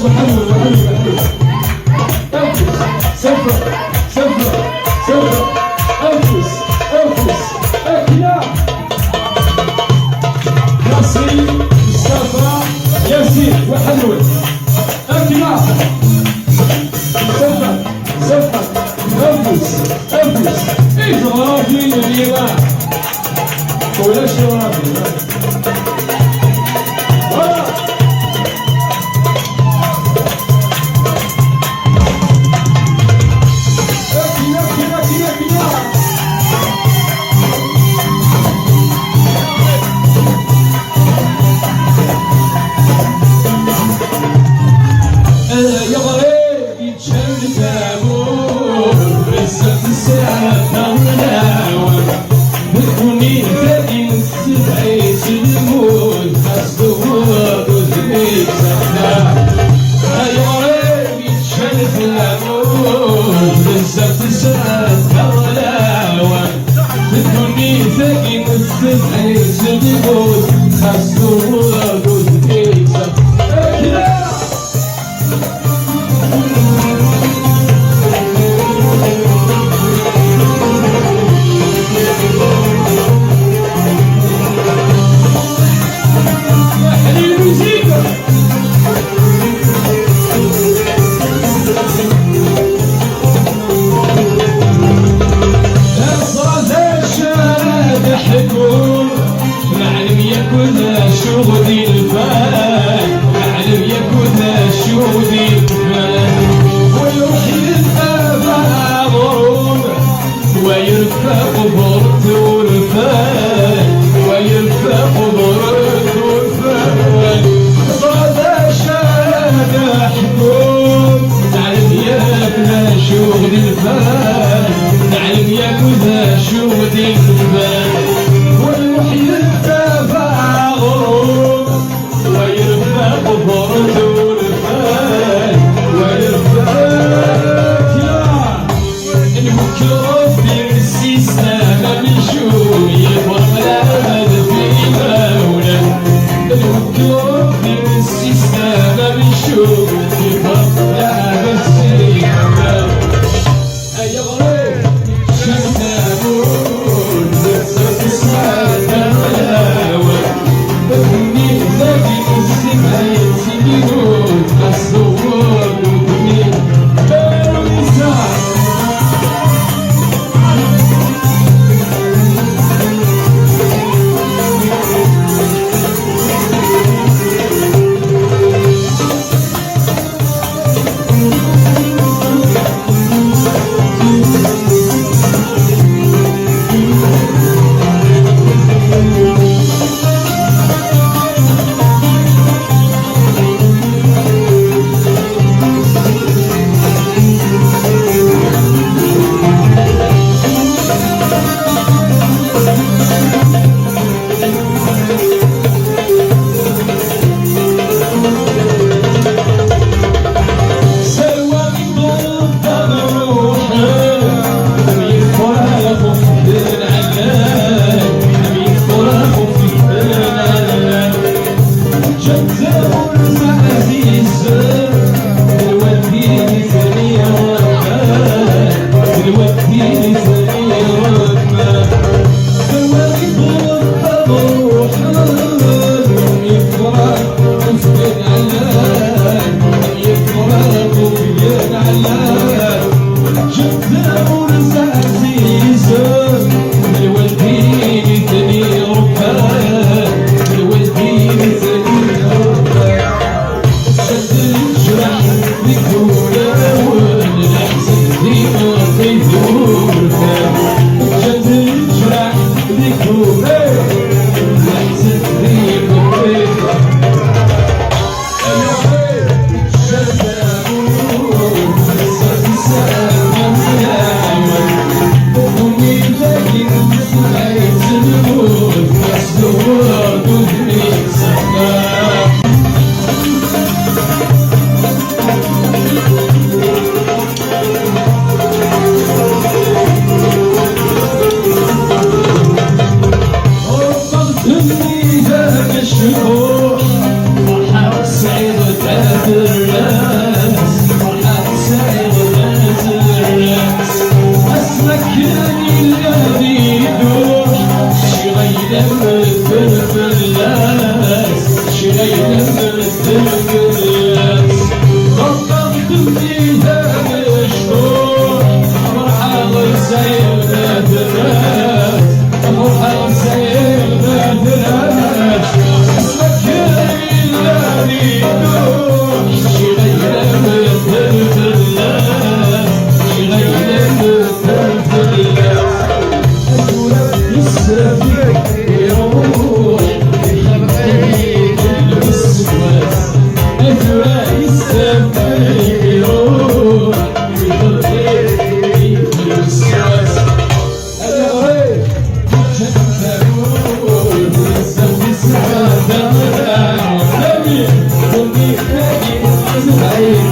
وحلو وحلو وحلو. انفس صفر صفر صفر. انفس انفس اكلا. ياسين مصطفى ياسين وحلو. اكلا. صفر صفر. انفس انفس. اجرافي اليوم. ولا شرابي. الراس فرحة ساير الراس اسمك الذي يدور شي غيلم الفلاس شي غيلم الفلاس غطت فيها مشهور فرحة ساير الراس فرحة ساير الراس اسمك الذي يدور شي غيلم الفلاس شي غيلم الفلاس يسرفك يروح يخبيك الوسواس أجرى يسرفك يروح يخبيك الوسواس أنا غريب كنت أقول سوي سعادة ونبي ونبي زعيم